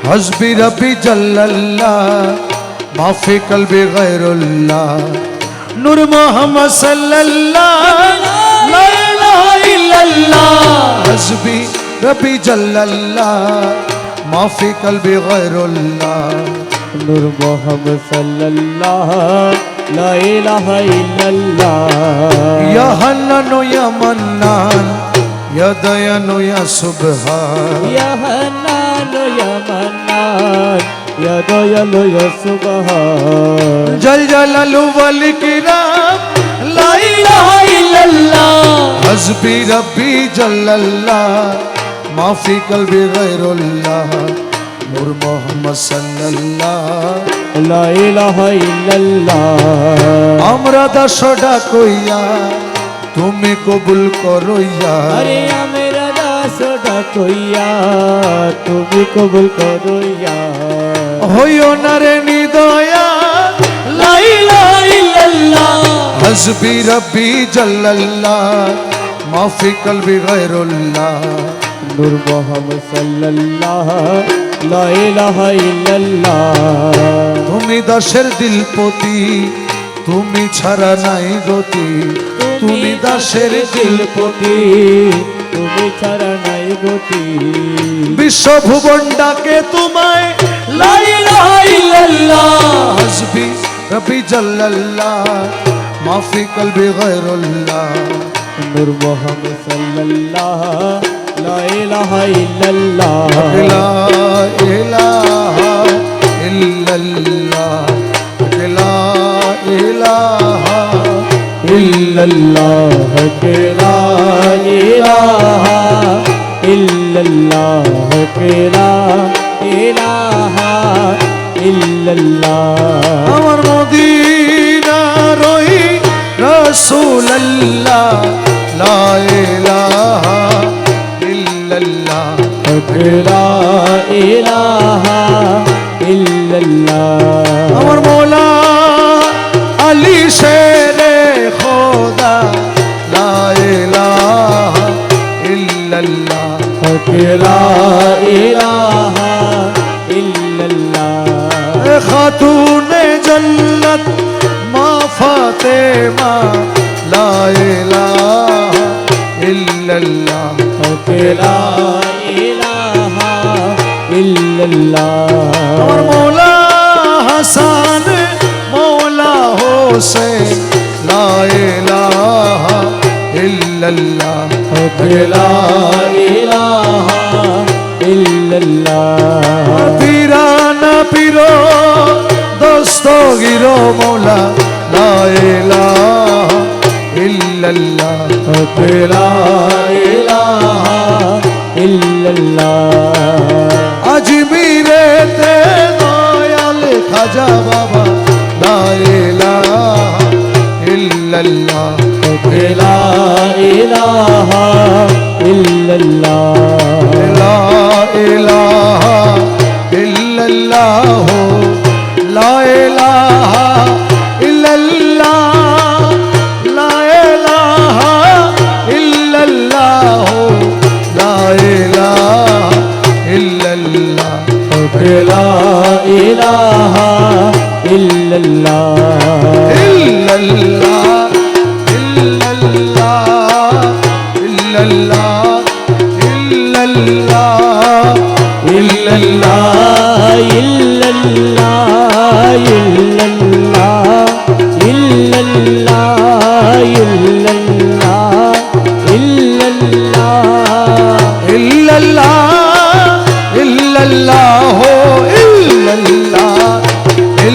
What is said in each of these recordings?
हस्बी रब्बी जल्लल्लाह माफी कल्बी गैरुल्लाह नूर मोहम्मद सल्लल्लाह ला इलाहा इल्लल्लाह हस्बी रब्बी जल्लल्लाह माफी कल्बी गैरुल्लाह नूर मोहम्मद सल्लल्लाह ला इलाहा इल्लल्लाह या हन्नान या मन्नान या दयान या सुबहान या हन्नान या मन्नान या दयाल या सुबहान जल जलालु वल किराम ला इलाहा इल्लल्लाह हस्बी रब्बी जल्लल्लाह माफी कल्बी गैरुल्लाह नूर मोहम्मद सल्लल्लाह ला इलाहा इल्लल्लाह আমরা দাসটা কইয়া তুমি কবুল করইয়া अरे मेरा दास डाकोइया তুমি কবুল করইয়া হইও না রে নিদয়া লা ইলাহা ইল্লাল্লাহ हस्बी रब्बी जल्लल्लाह माफी कल्बी गैरुल्लाह नूर मोहम्मद सल्लल्लाह ला इलाहा इल्लल्लाह তুমি দাসের দিলপতি তুমি ছাড়া নাই গতি তুমি দাসের দিলপতি তুমি ছাড়া নাই গতি বিশ্বভুবন ডাকে তোমায় লা ইলাহা ইল্লাল্লাহ हस्बी रब्बी जल्लल्लाह माफी कल्बी गैरुल्लाह नूर मोहम्मद सल्लल्लाह ला इलाहा इल्लल्लाह ला इलाहा इल्लल्लाह ला इलाहा इल्लल्लाह के ला इलाहा इल्लल्लाह के ला इलाहा इल्लल्लाह আমার মদিনার ওই রাসূলুল্লাহ লা ইলাহা ইল্লাল্লাহ ला इलाहा इल्लल्लाह আমার মওলা আলী শেরে খোদা লা ইলাহা ইল্লাল্লাহ ला इलाहा इल्लल्लाह खातूने जन्नत माँ फातिमा ला इलाहा इल्लल्लाह ला इलाहा इल्लल्लाह और मौला हसन मौला हुसैन ला इलाहा इल्लल्लाह ला इलाहा इल्लल्लाह पीराना पीरो दस्तगीरो मौला ला इलाहा इल्लल्लाह ला इलाहा इल्लल्लाह अजमीरे ते दयाल खाजा बाबा ला इलाहा इल्लल्लाह ला इलाहा इल्लल्लाह ला इलाहा इल्लल्लाह ला इलाहा इल्लल्लाह ला इलाहा इल्लल्लाह ला इलाहा इल्लल्लाह ला इलाहा इल्लल्लाह इल्लल्लाह इल्लल्लाह इल्लल्लाह इल्लल्लाह इल्लल्लाह इल्लल्लाह इल्लल्लाह इल्लल्लाह इल्लल्लाह इल्लल्लाह इल्लल्लाह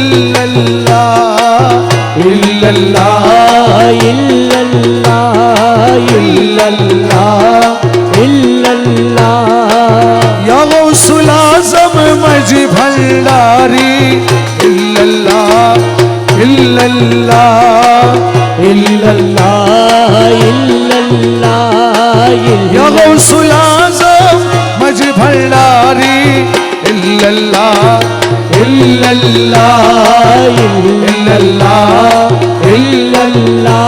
इल्लल्लाह इल्लल्लाह इल्लल्लाह इल्लल्लाह इल्लल्लाह या गौसुल आज़म मजी भंडारी इल्लल्लाह इल्लल्लाह इल्लल्लाह इल्लल्लाह या गौसुल आज़म मजी भंडारी इल्लल्लाह इल्लल्लाह इल्लल्लाह इल्लल्लाह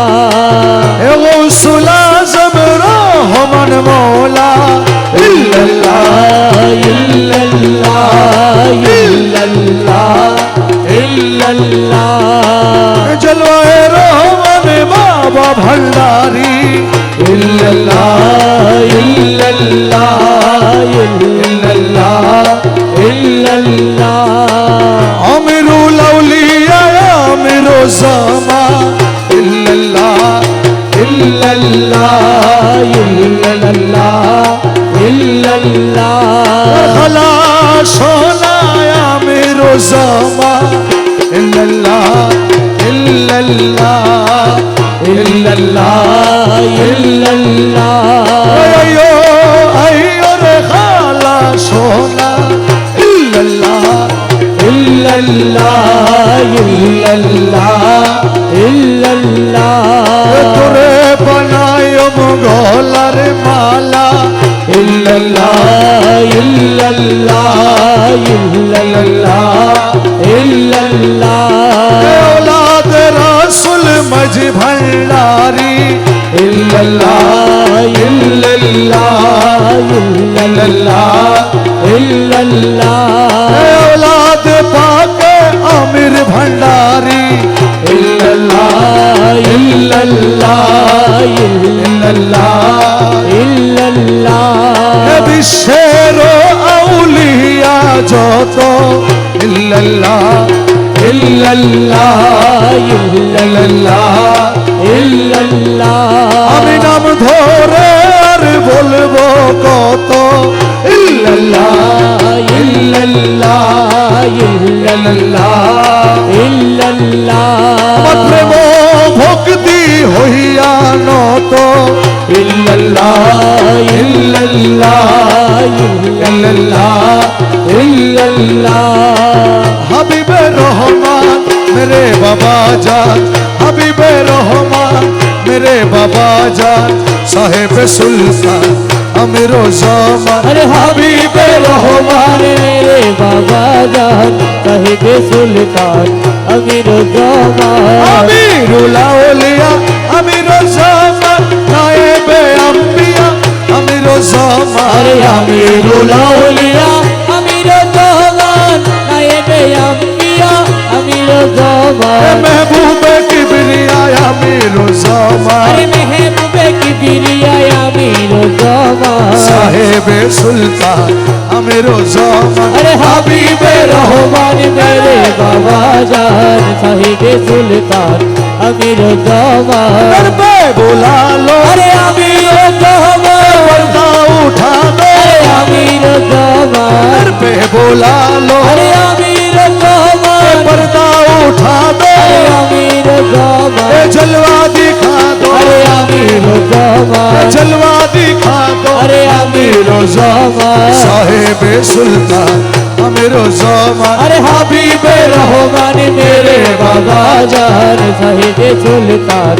या गौसुल आज़म रहमान मौला इल्लल्लाह इल्लल्लाह भंडारी इल्लल्लाह इल्लल्लाह इल्लल्लाह इल्लल्लाह अमीरुल औलिया अमीरो ज़मा इल्लल्लाह इल्लल्लाह इल्लल्लाह इल्लल्लाह खला सोना अमीरो ज़मा इल्लल्लाह इल्लल्लाह इल्लल्लाह इल्लल्लाह अयो अयो रे खाला सोना इल्लल्लाह इल्लल्लाह इल्लल्लाह इल्लल्लाह तोरे बनायो मुगलार माला इल्लल्लाह इल्लल्लाह इल्लल्लाह इल्लल्लाह औलाद रसूल मज भंडारी इल्लल्लाह इल्लल्लाह इल्लल्लाह इल्लल्लाह औलाद पाक आमिर भंडारी इल्लल्लाह इल्लल्लाह इल्लल्लाह इल्लल्लाह विश्वेर औलिया যত इल्लल्लाह इल्लल्लाह इल्लल्लाह इल्लल्लाह আমি নাম ধরে আর বলবো কত इल्लल्लाह इल्लल्लाह इल्लल्लाह इल्लल्लाह প্রেম ভক্তি হইয়া নত इल्लल्लाह इल्लल्लाह इल्लल्लाह इल्लल्लाह হাবিবে রহমান মেরে বাবা জান হাবিবে রহমান মেরে বাবা জান সাহেব সুলতান আমিরো জামান अरे हबीबे रहमान मेरे बाबा जान साहिब सुल्तान अमीर जमान আমিরুল আউলিয়া আমিরো জামান নায়েবে আম্বিয়া আমিরো জামান अरे अमीरुल औलिया अमीर जमान नायबे अंबिया अमीर जमान महबूबे किबरिया আমিরো জামান अरे महबूबे की बिरिया अमीर जमान साहेबे सुल्तान आमिरो জামান अरे हबीबे रहमान मेरे बाबा जान साहिब सुल्तान अमीर जमान पे बुला लो अरे अमीर जमान पर्दा उठा दो अरे अमीर जमान पे बुला लो अरे अमीर जमान पर्दा उठा दो अरे अमीर जमान जलवा दिखा दो अरे अमीर जमान जलवा दिखा दो अरे अमीर जमान साहेबे सुल्तान आमिरो জামান अरे हबीबे रहमान मेरे बाबा जान साहिब सुल्तान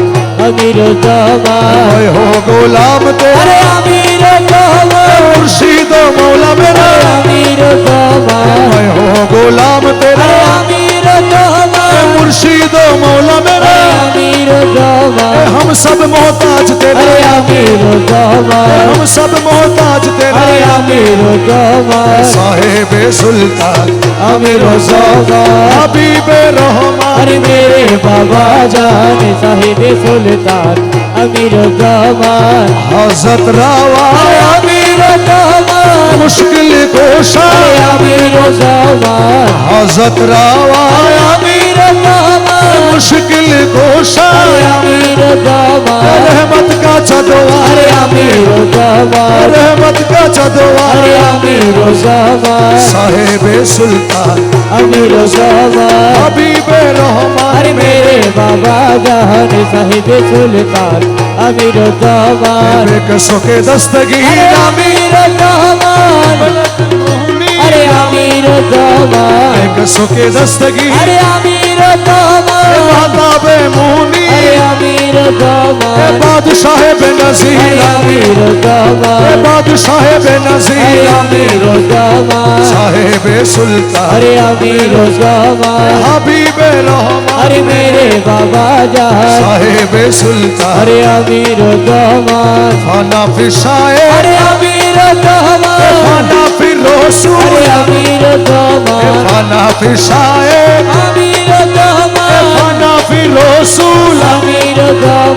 अमीर जमान मैं हो गुलाम तेरा अरे अमीर जमान मुर्शिद मौला मेरा अरे अमीर जमान मैं हो गुलाम तेरा अरे अमीर जमान मुर्शिद मौला मेरा अरे अमीर जमान हम सब मोहताज तेरे अरे अमीर जमान हम सब मोहताज तेरे अरे अमीर जमान साहेबे सुल्तान अमीर जमान हबीबे रहमान अरे मेरे बाबा जान साहिब सुल्तान अमीर जमान हजरत रावा अरे अमीर जमान मुश्किल कोशा अरे अमीर जमान हजरत रावा अमीर जमान मुश्किल कोशा अरे अमीर जमान रहमत का चदवा अरे अमीर जमान रहमत का चदवा अरे अमीर जमान साहेबे सुल्तान अमीर जमान हबीबे रहमान अरे मेरे बाबा जान साहिब सुल्तान अमीर जमान बेकसों के दस्तगीर अरे अमीर जमान अरे अमीर जमान बेकसों के दस्तगीर अरे अमीर जमान माताबे मुनी अरे अमीर जमान बादशाह अरे बेनज़ीर अमीर जमान बादशाह अरे बेनज़ीर अमीर जमान साहेबे सुल्तान अरे अमीर जमान हबीबे रहमान अरे मेरे बाबा जान साहेबे सुल्तान अरे अमीर जमान फाना फिशाए अरे अमीर जमान फाना फिर रसूल अरे अमीर जमान फाना फिशाए अमीर जमान फाना फिर रसूल अमीर जमान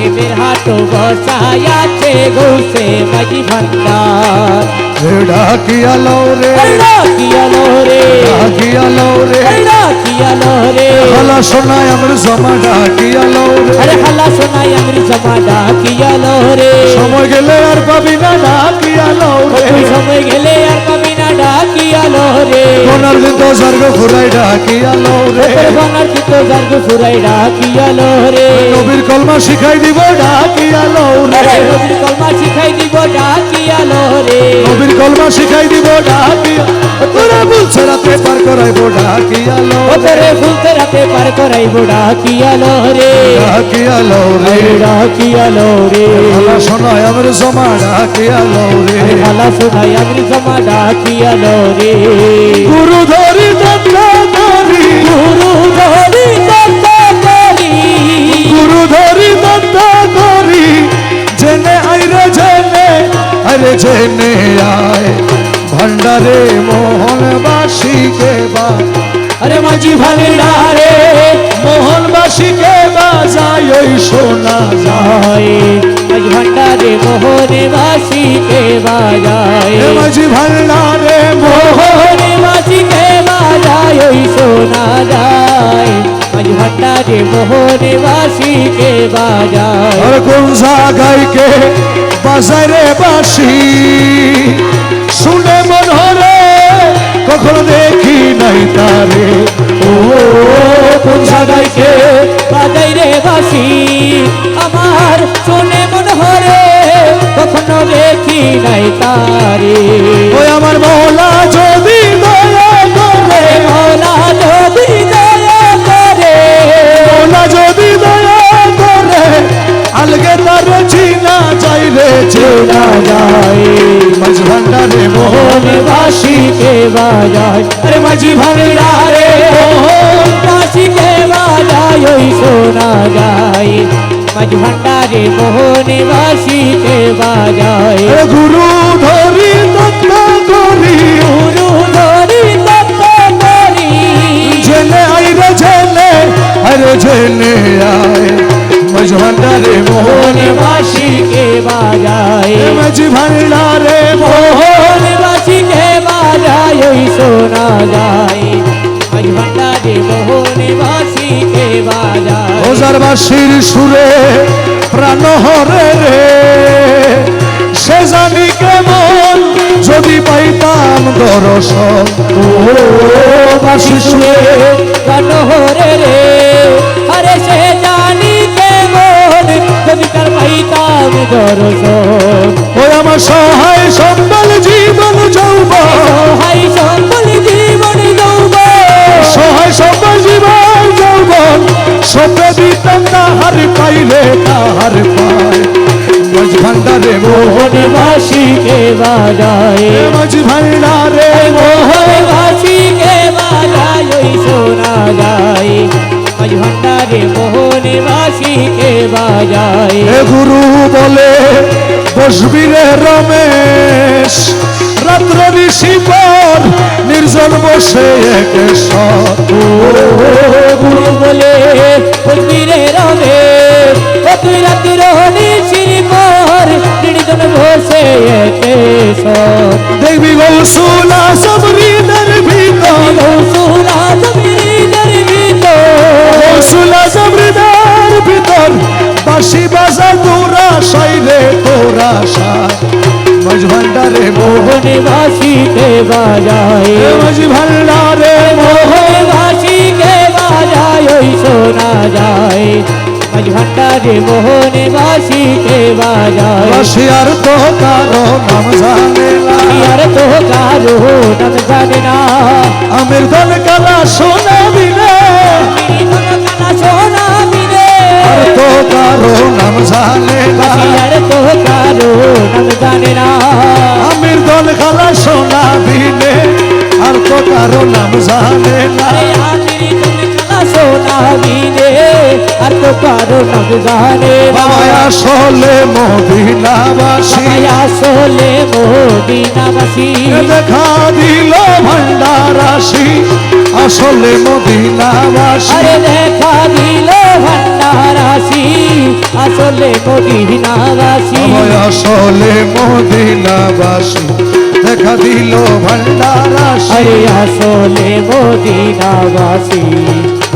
প্রেমের হাটো বসাই আছে গৌসে মাঝি ভান্ডার ডাকিয়ালো রে ডাকিয়ালো রে ডাকিয়ালো রে ডাকিয়ালো রে হলা শোনায় আমার জমা ডাকিয়ালো রে আরে হালা শোনাই আমি জমা ডাকিয়ালো রে সময় গেলে আর পাবি না ডাকিয়ালো রে ওই সময় গেলে আর পাবি না ডাকিয়ালো রে কোনার দিন তো স্বর্গ ফুরাই ডাকিয়ালো রে বানার চিত্ত জার্গ ফুরাই ডাকিয়ালো রে নবীর কলমা শিখাই দিব ডাকিয়ালো রে নবীর কলমা শিখাই দিব ডাকিয়ালো রে নবীর কলমা শিখাই দিব ডাকিয়া তোরা বলছে রাতে পার করাইব ডাকিয়ালো ওপরে ফুলতে রাতে পার করাইব ডাকিয়ালো রে ডাকিয়ালো রে ডাকিয়ালো রে হলা শোনায় আমার জমা ডাকিয়ালো রে হালা শোনাই আমি জমা ডাকিয়ালো রে গুরু ধরি দত্ত ধরি গুরু ধরি দত্ত করি গুরু ধরি দত্ত ধরি জেনে আইরে জেনে আরে জেনে আয় ভান্ডারে মোহনবাসীকে বা আরে মাঝি ভান্ডারে মোহনবাসীকে বাজাই ওই শোনা যায় আজ ভান্ডারে মোহনে বাসিকে বাজায় এ মাঝি ভান্ডারে মোহনে বাসিকে বাজায় ওই শোনা যায় আজ ভান্ডারে মোহনে বাসিকে বাজায় আর কোন জায়গায়কে বাজারে বাসি শুনে মন হরে কখনো দেখি নাই তারে ও কোন জায়গায় কে বাজাই রে বাসি আমার শুনে মন হরে কখনো দেখি নাই তারে ওই আমার মৌলা যদি দয়া করে মৌলা যদি দয়া করে মৌলা যদি দয়া করে আলগে তার চিনা যাই রে চেনা যায় মাঝ ভান্ডারে মোহনে বাসিকে বাজায় আরে মাঝি ভান্ডারে মোহন বাসিকে বাজায় ওই শোনা যায় মাঝি ভান্ডারে মোহনে বাসিকে বাজায় এ গুরু ধরি দত্ত করি গুরু ধরি দত্ত করি জেনে আইরে জেনে আরে জেনে আয় মাঝ ভান্ডারে মোহনে বাসিকে বাজায় মাঝ ভান্ডারে মোহনে বাসিকে বাজায় ওই শোনা যায় মাঝি ভান্ডারে মোহনে বাসিকে বাজায় ওজারবাসীর সুরে প্রাণ হরে রে সে জানি কেমন যদি পাইতাম দর্শন ও বাসি শুয়ে গান হরে রে আরে সে জানি কেমন যদি তার পাইতাম দর্শন ওই আমার সহায় সম্বল জীবন যৌবন সহায় সম্বল জীবন যৌবন সহায় সম্বল জীবন যৌবন সপে দিতাম তাহার পাইলে তাহার পায় মাঝ ভান্ডারে মোহনে বাসিকে বাজায় মাঝ ভান্ডারে মোহনে বাসিকে বাজায় ওই শোনা যায় মাঝ ভান্ডারে মোহনে বাসিকে বাজায় এ গুরু বলে বসবি রে রমেশ রাত্র ঋষি পর নির্জন বসে একেশ্বর গুরু বলে বলবীরে রবে ও তুই রাতির নিশির পর নির্জন বসে একেশ্বর দেখবি গৌসুলা সবরিদের ভিতর গৌসুলা জমিনের ভিতর গৌসুলা সবরিদের ভিতর বাঁশি বাজা তোরা সাইরে তোরা সাই মাঝ ভান্ডারে মোহনে বাসিকে বাজায় মাঝ ভান্ডারে মোহনে বাসিকে বাজায় ওই শোনা যায় মাঝ ভান্ডারে মোহনে বাসিকে বাজায় বাঁশি আর তো কারো নাম জানে না আর তো কারো নাম জানে না আমির দল কালা শোনাবি রে কানা সোনা মিলে আর তো কারো নাম জানে না আর তো কারো নাম জানে না আমির দল কালা শোনাবি রে আর তো কারো নাম জানে না আরে আমিরি তুমি কানা সোনা মিলে আর তো কারো নাম জানে না বাবা আসলে মদিনাবাসী আসলে মদিনাবাসী দেখা দিল ভান্ডারাসী আসলে মদিনাবাসী আরে দেখা দিল ভান্ডারাসী আসলে আসলে মদিনাবাসী আমায় আসলে মদিনাবাসী দেখা দিল ভান্ডারাসী আরে আসলে মদিনাবাসী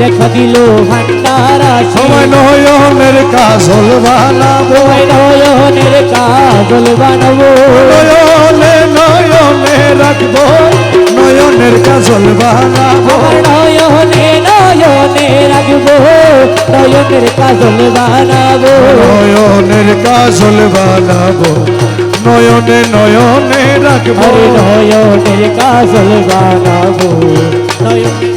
দেখা দিল ভান্ডারাসী সময় নয়নের কাজল বানাবো তোমায় নয়নের কাজল বানাবো নয়নে নয়নে রাখবো নয়নের কাজল বানাবো আমার নয়নে নয়নে রাখবো নয়নের কাজল বানাবো নয়নের কাজল বানাবো নয়নে নয়নে রাখবো আরে নয়নের কাজল বানাবো নয়নে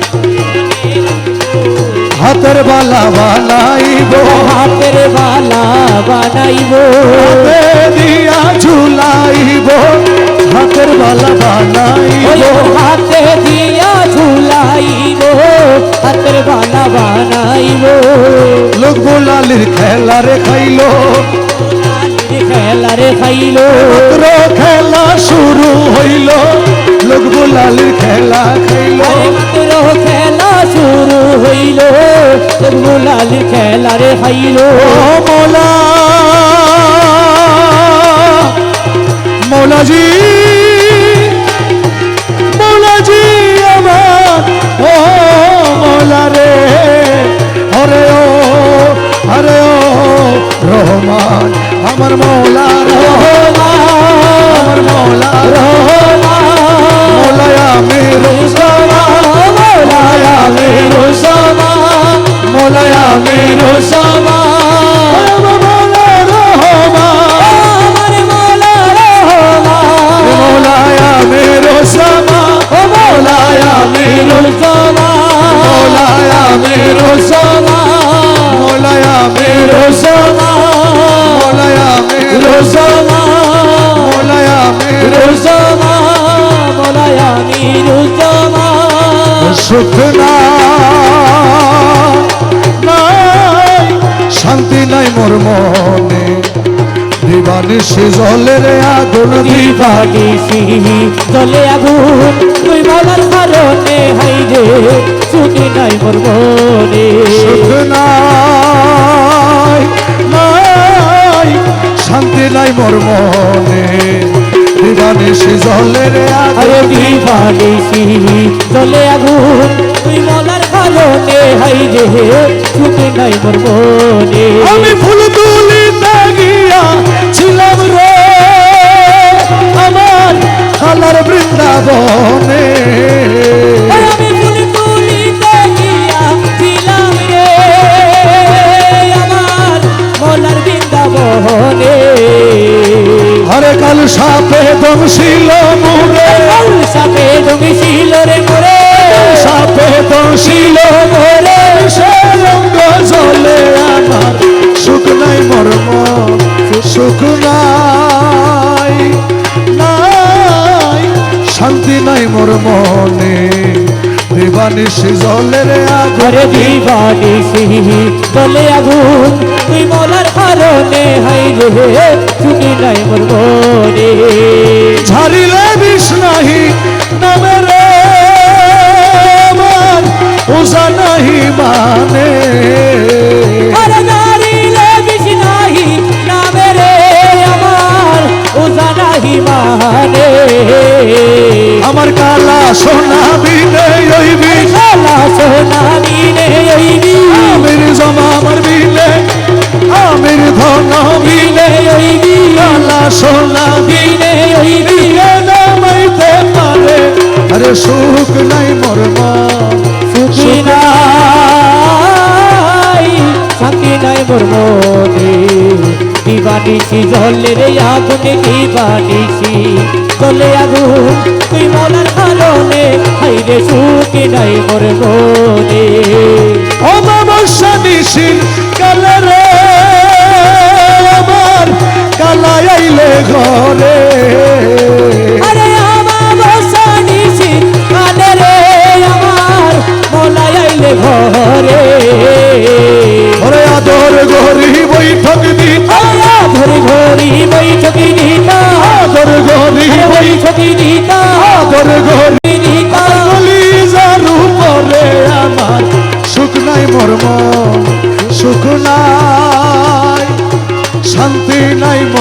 হাতের বালা বানাইবো হাতের বালা বানাইবো হাতে দিয়া ঝুলাইবো হাতের বালা বানাইবো হাতে দিয়া ঝুলাইবো হাতের বালা বানাইবো লোক গোলালির খেলা রে খাইলো খেলা রে খাইলো মাত্র খেলা শুরু হইল লোক গোলালির খেলা খাইলো আরে মাত্র খেলা শুরু হইল গুলাল খেলা রে খাইলো ও মৌলা মৌলাজি মৌলাজি আমার ও মৌলা রে হরে ও হরে ও রহমান আমার মৌলা আমার মৌলা মৌলায় আমি রুসমা মৌলায় আমি রুসমা মৌলায় আমি রুসমা মৌলায় আমি রুসমা মৌলায় আমি রুসমা মৌলায় আমি রুসমা মৌলায় আমি রুসমা মৌলায় আমি রুসমা মৌলায় আমি রুসমা সুখ নাই শান্তি নাই মোর মনে দিবানিশি জলের আগুন দিবানিশি জলে আগুন তুই বলার কারণে হাই রে ছুটি নাই মোর মনে সুখ নাই নাই শান্তি নাই মোর মনে দিবানিশি জলের আরে আগুন দিবানিশি জলে আগুন তুই বলার কারণে হাই রে ছুটি নাই মোর মনে আমি ফুল তুলিতে গিয়া ছিলাম রে আমার খালার বৃন্দাবনে আমি ফুল তুলিতে গিয়া ছিলাম রে আমার মোলার বৃন্দাবনে হরে কাল সাপে দংশিল মোরে সাপে দমিছিল রে মোরে সাপে দংশিল মোরে সে রঙ্গ জলে আমার সুখ নাই মর্ম সুখ নাই নাই শান্তি নাই মোর মনে দিবানিশি জলের আগুন ঘরে দিবানিশি জলে আগুন তুই মোলার কারণে হাই রে ছুটি নাই মোর মনে ঝারিলে বিষ নাহি নামে রে আমার ওজা নাহি মানে আরে নারিলে বিষ নাহি নামে রে আমার ওজা নাহি মানে আমার কালা সোনা বিনে ওইবি কালা সোনা দিনে ওইবি আমির জমা আমার বিনে আমির ধন বিনে ওইবি কালা সোনা দিনে ওইবি নামাইতে পারে আরে সুখ নাই মোর মন সুখী নাই শান্তি নাই মোর মনে দিবানিশি জলে রে আগুনে দিবানিশি জলে আগুন তুই মোলার কারণে হাই রে সুখী নাই মোর মনে অমাবস্যা নিশির কালে রে আমার কালা আইলে ঘরে আরে আমার বসানিছি কালে রে আমার মোলা আইলে ঘরে ওরে আদর গরি বৈঠক দিতা ধরে ঘড়ি বৈঠকি দিতা আদর গরি বৈঠকি দিতা আদর গরি দিতা গলি যারু পরে আমার সুখ নাই মোর মন সুখ নাই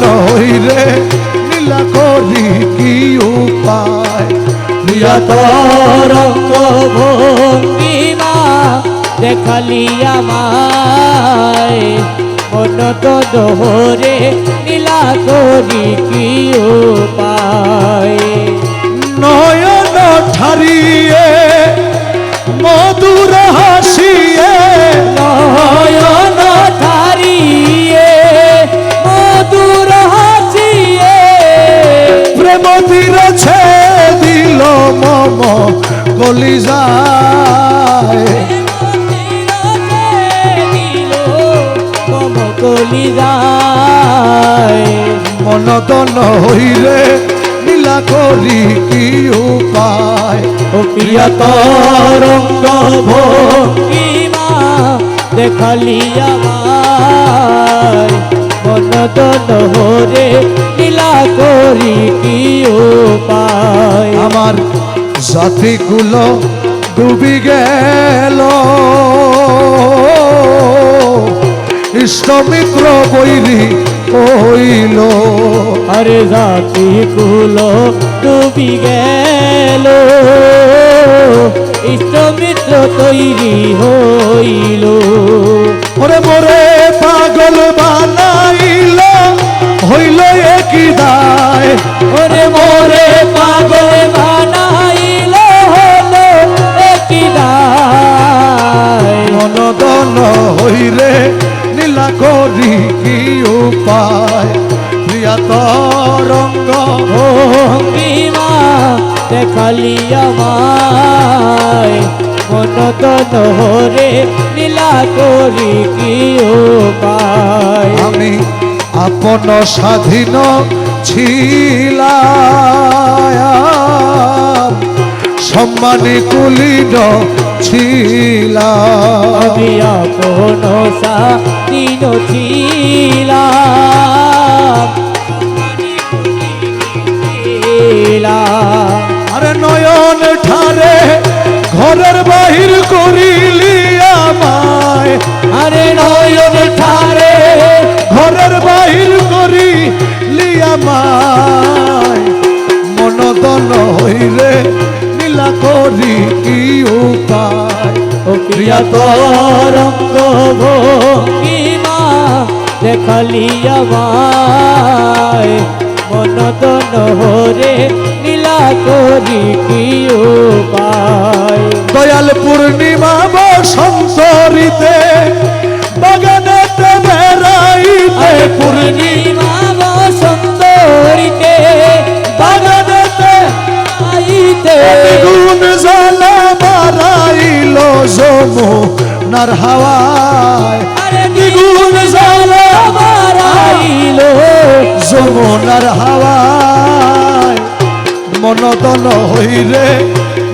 নইরে নীলা করি কি উপায় প্রিয়া তরঙ্গ ভঙ্গিমা দেখালি আমায় মন তো দোহরে নীলা করি কি উপায় নয়ন ঠারিয়ে মধুর হাসিয়ে নয়ন ধারিয়ে মধুর হাসিয়ে প্রেম তীরেছে দিল মম কলিজায় কলিজায় মনত নইরে নীলা করি কি উপায় ও প্রিয়া তরঙ্গ ভঙ্গিমা দেখালি আমায় মন তো দোহরে নীলা করি কি উপায় আমার জাতিগুলো ডুবি গেল ইষ্টমিত্র বৈরী হইল আরে জাতি কুলো ডুবি গেল ইষ্টমিত্র তৈরি হইল ওরে মোরে পাগল বানাইল হইল একই দায় ওরে মোরে পাগল বানাইল হলো একই দায় মনদন হইরে নীলা করি কি উপায় প্রিয়া তরঙ্গ ভঙ্গিমা দেখালি আমায় মন তো দোহরে নীলা করি কি উপায় আমি আপন স্বাধীন ছিলাম সম্মানী কুলীন ছিলাম আমি আপন স্বাধীন ছিলাম আরে নয়ন ঠারে ঘরের বাহির করিলি আমায় আরে নয়ন ঠারে ঘরের বাহির করিলি আমায় মনদন হইরে নীলা করি কি উপায় ও প্রিয়া তরঙ্গ ভঙ্গিমা দেখালি আমায় মন তো নহরে নীলা করি কি উপায় দয়াল পূর্ণিমা বসন্ত ঋতে বাগানেতে বেড়াইতে পূর্ণিমা বসন্ত ঋতে বাগানেতে আইতে গুণ জ্বালা বাড়াইল যমুনার হাওয়ায় আরে দ্বিগুণ জ্বালা বাড়াইল যমুনার হাওয়ায় মনদন হইরে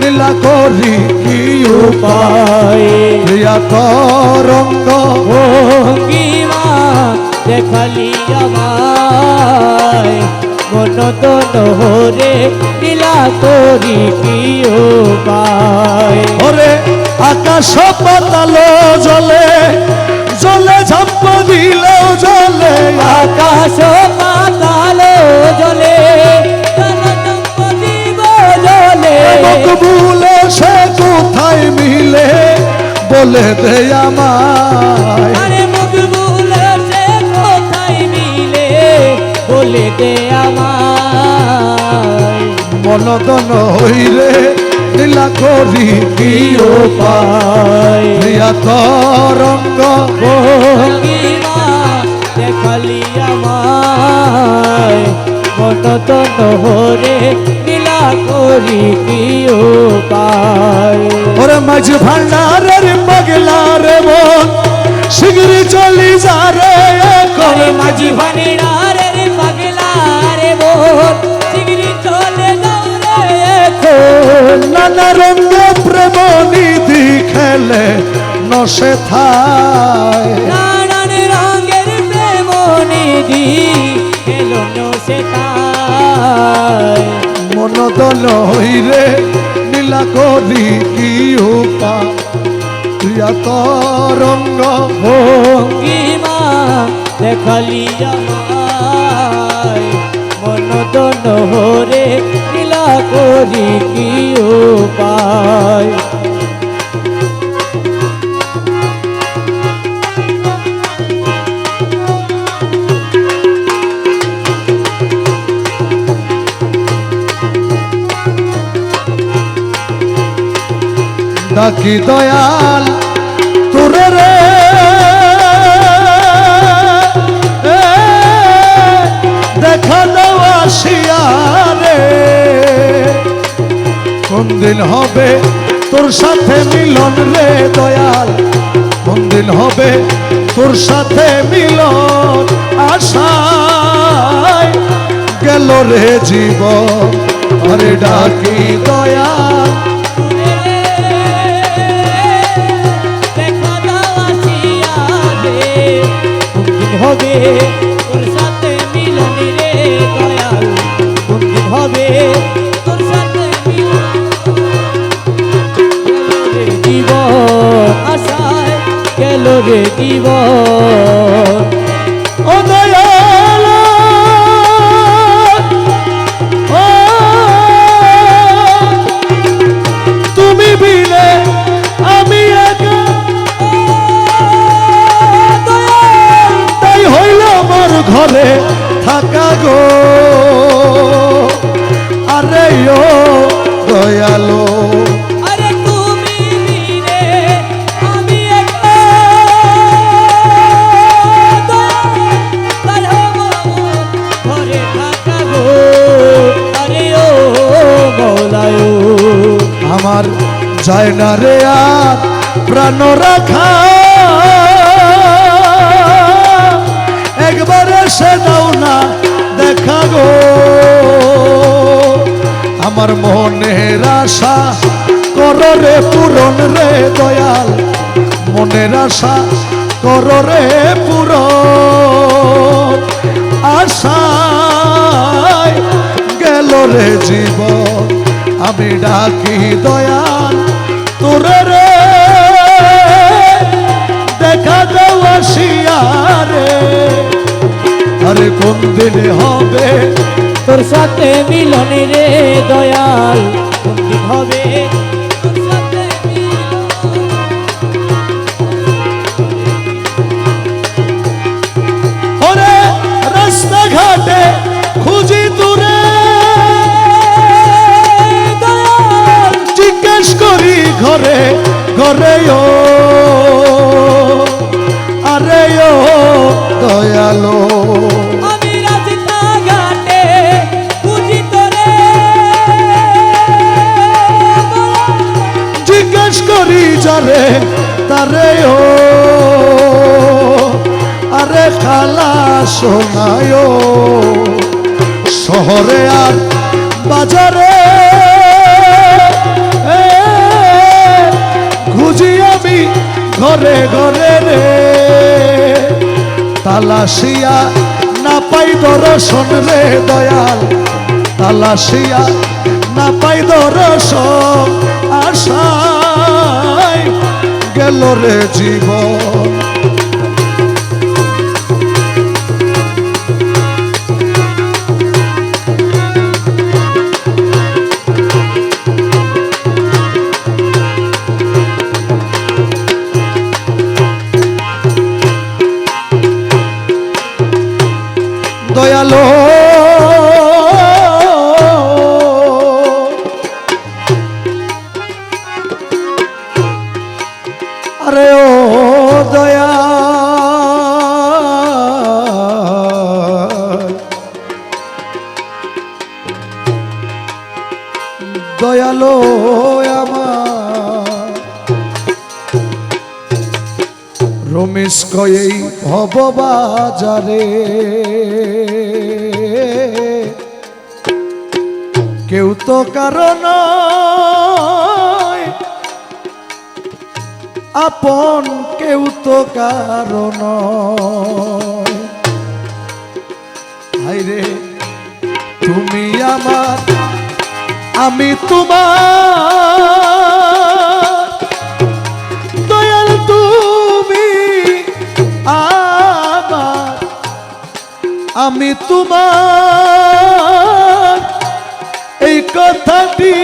নীলা করি কি উপায় প্রিয়া তরঙ্গ ভঙ্গিমা দেখালি আমায় মন তো নহরে নীলা করি কি উপায় ওরে আকাশ পাতাল জলে জলে ঝাম্প দিলেও জলে আকাশ পাতাল জলে জলচম্পদীপ জলে মকবুলে সে কোথায় মিলে বলে দে আমায় আরে মকবুল সে কোথায় মিলে বলে দে আমায় মনদন হইরে নীলা করি কি উপায় প্রিয়া তরঙ্গ ভঙ্গিমা দেখালি আমায় মন তো নহরে নীলা করি কি উপায় ওরে মাঝ ভান্ডারের পাগলার মন শিগরি চলি যা রে করে মাঝি ভান্ডারের পাগলারে বোন শিগগিরি চলে যাও রে এখন নানা রঙ প্রেম নিধি খেলে নশে থায় নানান রঙের প্রেম নিধি খেলো সে তাই মনদন হইরে নীলা করি কি উপায় প্রিয়া তরঙ্গ ভঙ্গিমা দেখালি আমায় মদন হরে লীলা করি কি উপায় ডাকি দয়াল তোরে রে দেখা দাও আসিয়া রে কোন দিন হবে তোর সাথে মিলন রে দয়াল কোন দিন হবে তোর সাথে মিলন আশায় গেল রে জীবন আরে ডাকি দয়াল হবে তোর সাথে মিলন রে দয়াল কোন দিন হবে তোর সাথে মিলন জীবন আশায় গেল রে জীবন ও দয়াল ও তুমি বিলে আমি একা তাই হইল আমার ঘরে থাকা গো আরে ও দয়ালো আরে তুমি বিনে আমি একা ঘরে থাকা গো আরে ও মৌলায় আমার যায় না রে আর প্রাণ রাখা একবার এসে দাও না দেখা গো আমার মনের আশা করো রে পূরণ রে দয়াল মনের আশা করো রে পূরণ আশায় গেল রে জীবন আমি ডাকি দয়াল তোরে রে দেখা দাও আসিয়া রে আরে কোন দিন হবে তোর সাথে মিলন রে দয়াল কোন দিন হবে তোর সাথে ওরে রাস্তাঘাটে খুঁজি দূরে জিজ্ঞেস করি ঘরে ঘরে ও আরে ও দয়ালো আমি রাস্তাঘাটে খুঁজি তোরে জিজ্ঞেস করি যারে তারে ও আরে খালা শোনায় শহরে আর বাজারে খুঁজি আমি ঘরে ঘরে রে তালাশিয়া না পাই দর্শন রে দয়াল তালাশিয়া না পাই দর্শন আশায় গেল রে জীবন দয়ালো আরে ও দয়া দয়ালো আমার রমেশ কয়েই ভব বাজারে কেউ তো কারণ আপন কেউ তো কারণ হায়রে তুমি আমার আমি তোমার দয়াল তুমি আমার আমি তোমার কথাটি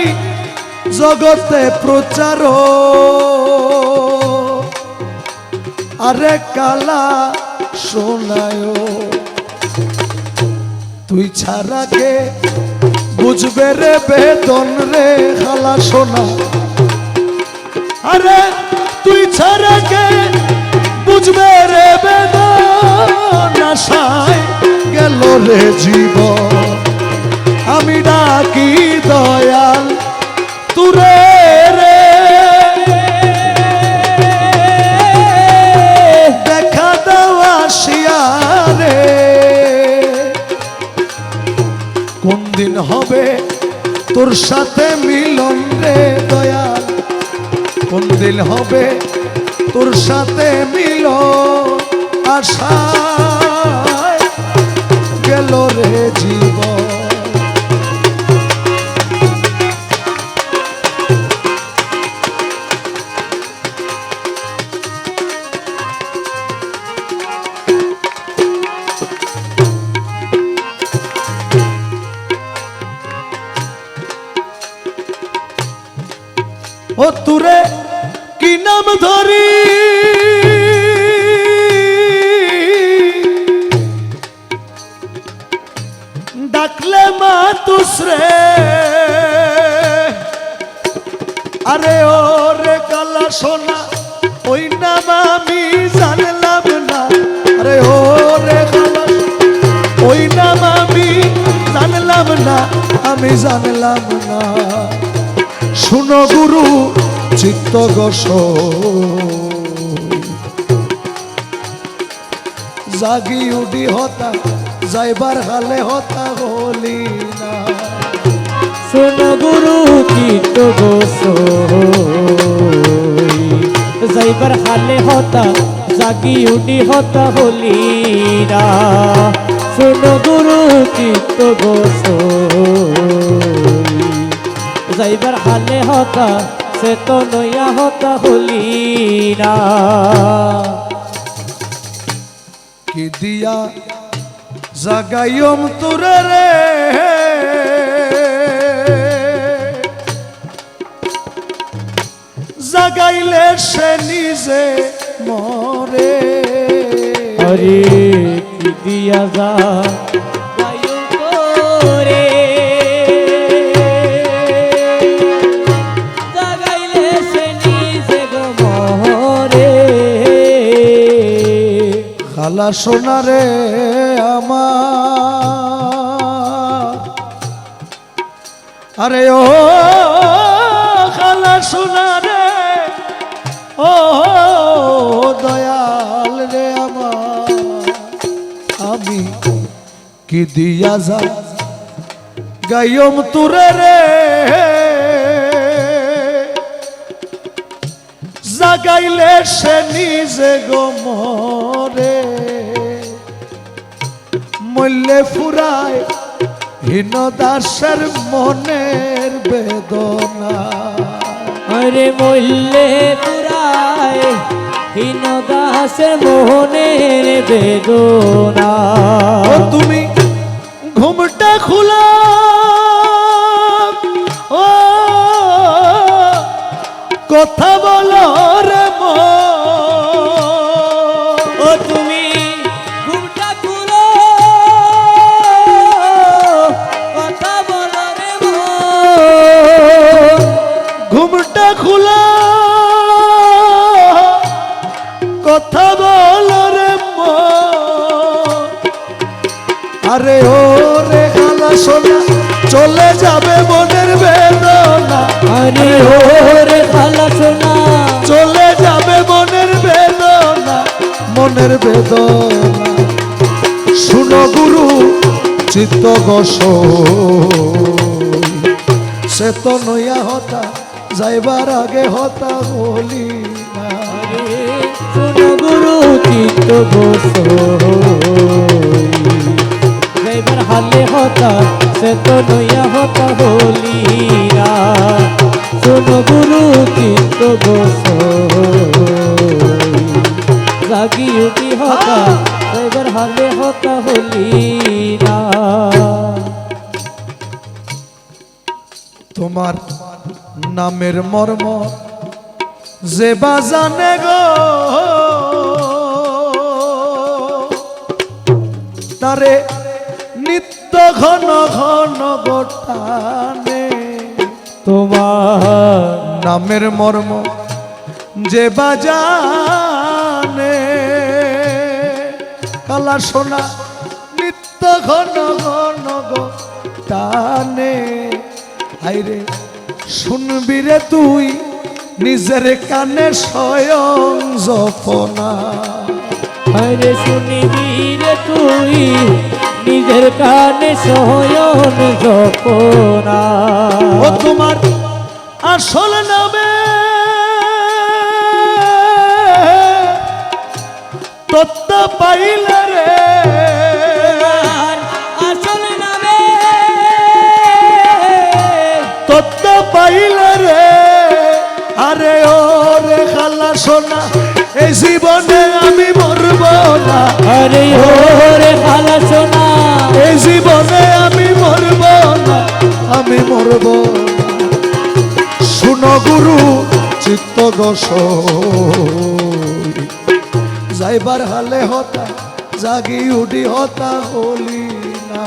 জগতে প্রচার আরে কালা শোনায় তুই ছাড়া কে বুঝবে রে বেদন রে খালা শোনা আরে তুই ছাড়া কে বুঝবে রে বেদন আশায় গেল রে জীবন আমি ডাকি দয়াল তুরে রে দেখা দেওয়া শিয়ারে কোন দিন হবে তোর সাথে মিলন রে দয়াল কোন দিন হবে তোর সাথে মিলন আশায় গেল রে জীবন ও তুরে কি নাম ধরি ডাকলে মা তুসরে আরে ও রে কালা সোনা ওই নাম আমি জানলাম না আরে ও রে কালা ওই নাম আমি জানলাম না আমি জানলাম না শুনো গুরু চিত্ত গোস জাগি উডি হতা যাইবার হালে হতা বলি না শোনো গুরু চিত্ত গোস যাইবার হালে হতা জাগি উডি হতা হলি না শোনো গুরু চিত্ত গোস যাইবার হালে হতা সে তো নয়া হতা হলি না কি দিয়া জাগাইম তোরে রে জাগাইলে সে নিজে মরে আরে কি দিয়া যা গায়ো তোরে জাগাইলে সে নিজে গো মরে খালা সোনা রে আমার আরে ও খালা সোনা রে ও দয়াল রে আমার আমি কি দিয়া যা গাইম তুরে রে জাগাইলে সে নিজে গো মরে মল্লে ফুরায় হীন দাসের মনের বেদনা আরে মল্লে পুরায় হীন দাসের মোহনের বেদনা ও তুমি ঘুমটা খুলা ও কথা বলো রে মন ও তুমি ঘুমটা খুলো কথা বলো রে মন ঘুমটা খুলা কথা বলো রে মন আরে ও রে খালা সোনা চলে যাবে মনের বেদনা আরে ও রে খালা সোনা চলে যাবে মনের বেদনা মনের বেদনা শুনো গুরু চিত্ত গোস সে তো নয়া হতা যাইবার আগে হতা বলি না শোনো গুরু চিত্ত গোস যাইবার হালে হতা সে তো নয়া হতা হলি না শোনো গুরু চিত্ত গোস জাগি উঠি হতা যাইবার হালে হতা হলি না নামের মর্ম যে বাজানে গো তারে নিত্য ঘন ঘন গোটানে তোমার নামের মর্ম যে বাজানে কালা সোনা নিত্য ঘন ঘন গোটানে আইরে শুনবি রে তুই নিজের কানে স্বয়ং জপনা আরে শুনিবি রে তুই নিজের কানে সয়ন জপনা ও তোমার আসল নামে তত্ত্ব পাইলে রে আসল নামে তত্ত্ব পাইলে রে আরে ও রে খালা সোনা এই জীবনে আমি মরব না আরে ও রে খালা সোনা এই জীবনে আমি মরব না আমি মরব না। শুনো গুরু চিত্ত গোস যাইবার হালে হতা জাগি উডি হতা হলি না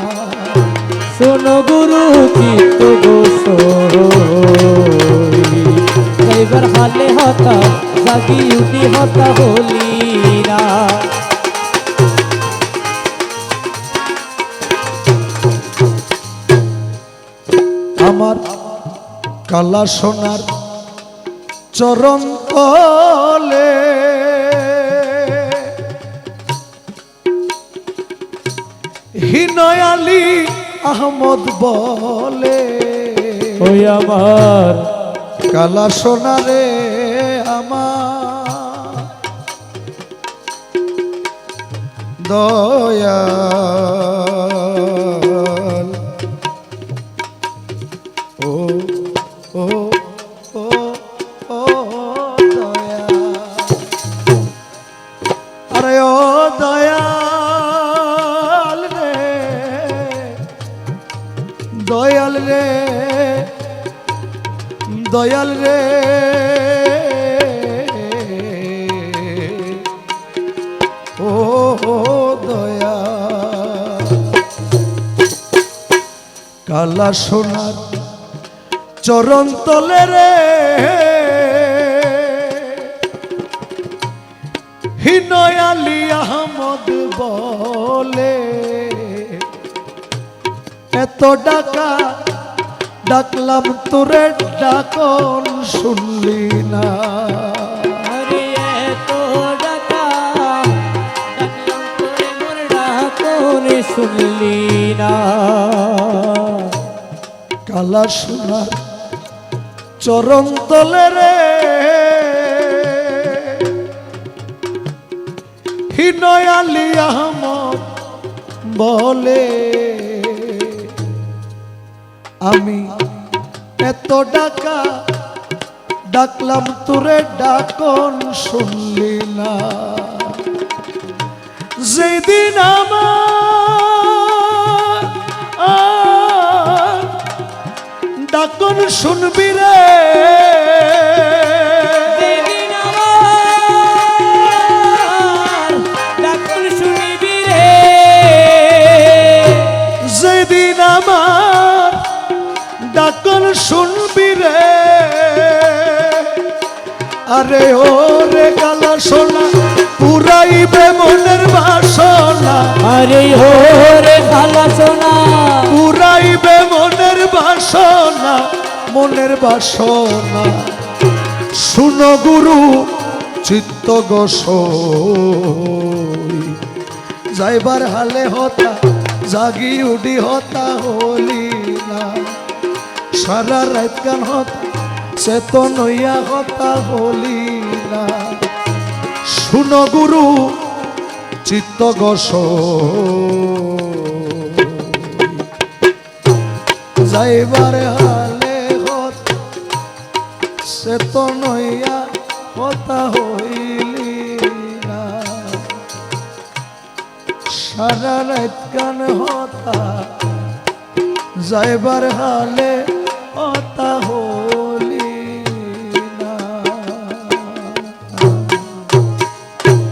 শোনো গুরু চিত্ত গোসাই এবার হালে হতা জাগি উঠি হতা হলি না আমার কালা সোনার চরণ তলে হিনয়ালি আহমদ বলে ওই আমার কালা সোনারে আমার দয়াল ও ও ও ও দয়াল আরে ও দয়াল রে দয়াল রে দয়াল রে ও দয়াল কালা সোনার চরণ তলে রে হিনয়ালি আহমদ বলে এত ডাকা ডাকলাম তোরে ডাকন শুনলি না আরে এত ডাকা ডাকলাম তোরে মোর ডাকরে শুনলি না কালা সোনার চরণ তলে রে হিনয়ালি আহমদ বলে আমি এত ডাকা ডাকলাম তোরে ডাকন শুনলি না যেদিন আমার ডাকন শুনবি রে যেদিন আমার ডাকন শুনিবি রে যেদিন আমার ডাকন শুনবি রে আরে ও রে কালা সোনা পুরাইবে মনের বাসনা আরে ও রে কালা সোনা পুরাইবে মনের বাসনা মনের বাসনা শুনো গুরু চিত্ত গোসাই যাইবার হালে হতা জাগি উডি হতা হলি না সারা রাত গান হতা চেতন হইয়া হতা হলি না শুনো গুরু চিত্ত গোসাই যাইবার হালে হতা চেতন হইয়া হতা হইলি না সারা রাত গান হতা যাইবার হালে